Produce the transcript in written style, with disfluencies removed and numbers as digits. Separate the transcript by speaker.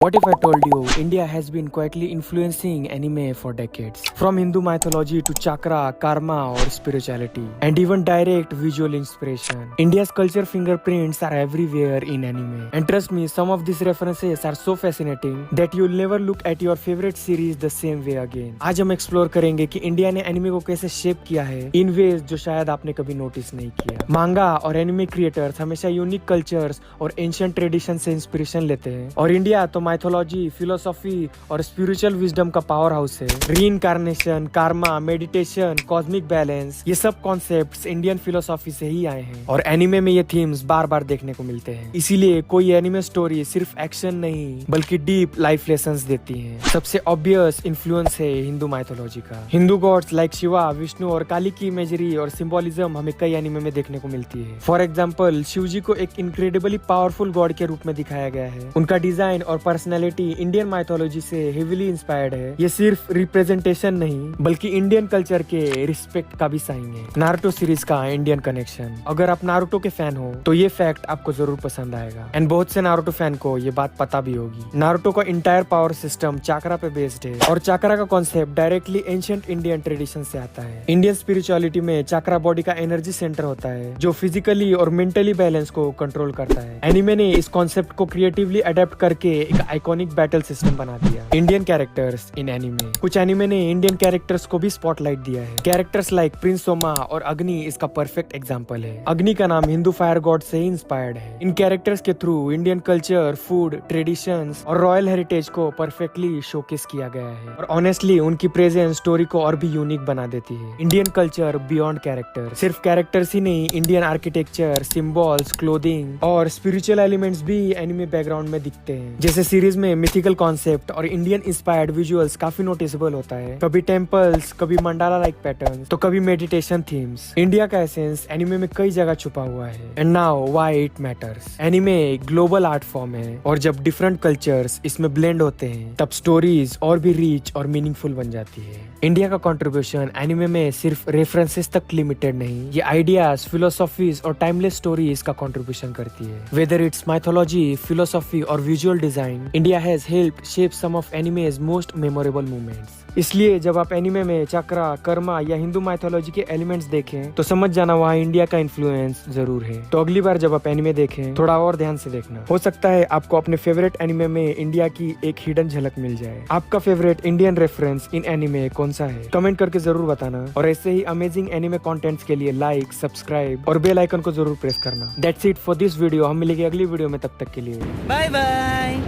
Speaker 1: What if I told you India has been quietly influencing anime for decades? From Hindu mythology to chakra, karma or spirituality, and even direct visual inspiration. India's culture fingerprints are everywhere in anime. And trust me, some of these references are so fascinating that you'll never look at your favorite series the same way again. आज हम explore करेंगे कि India ने anime को कैसे shape किया है इन veg जो शायद आपने कभी नोटिस नहीं किया। मांगा और एनिमे क्रिएटर्स हमेशा यूनिक कल्चर्स और एंशिएंट ट्रेडिशन से इंस्पिरेशन लेते हैं, और इंडिया तो माइथोलॉजी, फिलोसॉफी और स्पिरिचुअल विजडम का पावर हाउस है। Reincarnation, Karma, meditation, cosmic balance, ये सब कॉन्सेप्ट्स इंडियन फिलोसॉफी से ही आए हैं, और एनिमे में ये थीम्स बार बार देखने को मिलते हैं। इसीलिए कोई एनिमे स्टोरी सिर्फ एक्शन नहीं बल्कि डीप लाइफ लेसन्स देती है। सबसे ऑब्वियस इन्फ्लुएंस है हिंदू माइथोलॉजी का। हिंदू गॉड्स लाइक शिवा, विष्णु और काली की इमेजरी और सिंबोलिज्म हमें कई एनिमे में देखने को मिलती है। फॉर एग्जाम्पल, शिव जी को एक इनक्रेडिबली पावरफुल गॉड के रूप में दिखाया गया है। उनका डिजाइन और पर्सनैलिटी इंडियन माइथोलॉजी से हेविली इंस्पायर्ड है। ये सिर्फ रिप्रेजेंटेशन नहीं बल्कि इंडियन कल्चर के रिस्पेक्ट का भी साइन है। नारुतो सीरीज का इंडियन कनेक्शन, अगर आप नारुतो के फैन हो तो ये फैक्ट आपको जरूर पसंद आएगा। एंड बहुत से नारुतो फैन को ये बात पता भी होगी। नारुतो का इंटायर पावर सिस्टम चाक्रा पे बेस्ड है, और चाक्रा का concept directly ancient Indian tradition से आता है। इंडियन स्पिरिचुअलिटी में चाक्रा बॉडी का एनर्जी सेंटर होता है जो फिजिकली और मेंटली बैलेंस को कंट्रोल करता है। एनिमे ने इस कॉन्सेप्ट को क्रिएटिवली अडेप्ट करके एक आइकॉनिक बैटल सिस्टम बना दिया। इंडियन कैरेक्टर्स इन एनिमे, कुछ एनिमे ने इंडियन कैरेक्टर्स को भी स्पॉटलाइट दिया है। कैरेक्टर्स लाइक प्रिंस सोमा और अग्नि इसका परफेक्ट एग्जांपल है। अग्नि का नाम हिंदू फायर गॉड से ही इंस्पायर्ड है। इन कैरेक्टर्स के through Indian culture, food, traditions और रॉयल हेरिटेज को परफेक्टली शोकेस किया गया है, और ऑनेस्टली उनकी प्रेजेंस स्टोरी को और भी यूनिक बना देती है। इंडियन कल्चर बियॉन्ड कैरेक्टर, सिर्फ कैरेक्टर्स ही नहीं, इंडियन आर्किटेक्चर, सिंबल्स, क्लोथिंग और स्पिरिचुअल एलिमेंट्स भी एनिमे बैकग्राउंड में दिखते हैं। जैसे सीरीज में मिथिकल कॉन्सेप्ट और इंडियन इंस्पायर्ड विजुअल्स काफी नोटिसेबल होता है। कभी टेम्पल्स, कभी मंडाला लाइक पैटर्न्स, तो कभी मेडिटेशन थीम्स। इंडिया का एसेंस एनिमे में कई जगह छुपा हुआ है। And now why it matters. Anime एक ग्लोबल आर्ट फॉर्म है, और जब डिफरेंट कल्चर्स इसमें ब्लेंड होते हैं तब स्टोरीज और भी रिच और मीनिंगफुल बन जाती है। इंडिया का कंट्रीब्यूशन एनिमे में सिर्फ रेफरेंसेस तक लिमिटेड नहीं, ये आइडियाज, फिलोसॉफीज और टाइमलेस स्टोरीज का कंट्रीब्यूशन करती है। वेदर इट्स माइथोलॉजी, फिलोसॉफी और visual design, India has helped shape some of anime's most memorable moments. इसलिए जब आप एनिमे में चक्रा, कर्मा या हिंदू माइथोलॉजी के एलिमेंट्स देखें तो समझ जाना वहाँ इंडिया का इन्फ्लुएंस जरूर है। तो अगली बार जब आप एनिमे देखें थोड़ा और ध्यान से देखना, हो सकता है आपको अपने फेवरेट एनिमे में इंडिया की एक हिडन झलक मिल जाए। आपका favourite Indian reference in anime कौन सा है? कमेंट करके जरूर बताना, और ऐसे ही अमेजिंग एनिमे कंटेंट्स के लिए लाइक, सब्सक्राइब और बेल आइकन को जरूर प्रेस करना। That's it for this video. हम मिलेंगे अगली वीडियो में, तब तक के लिए बाय बाय।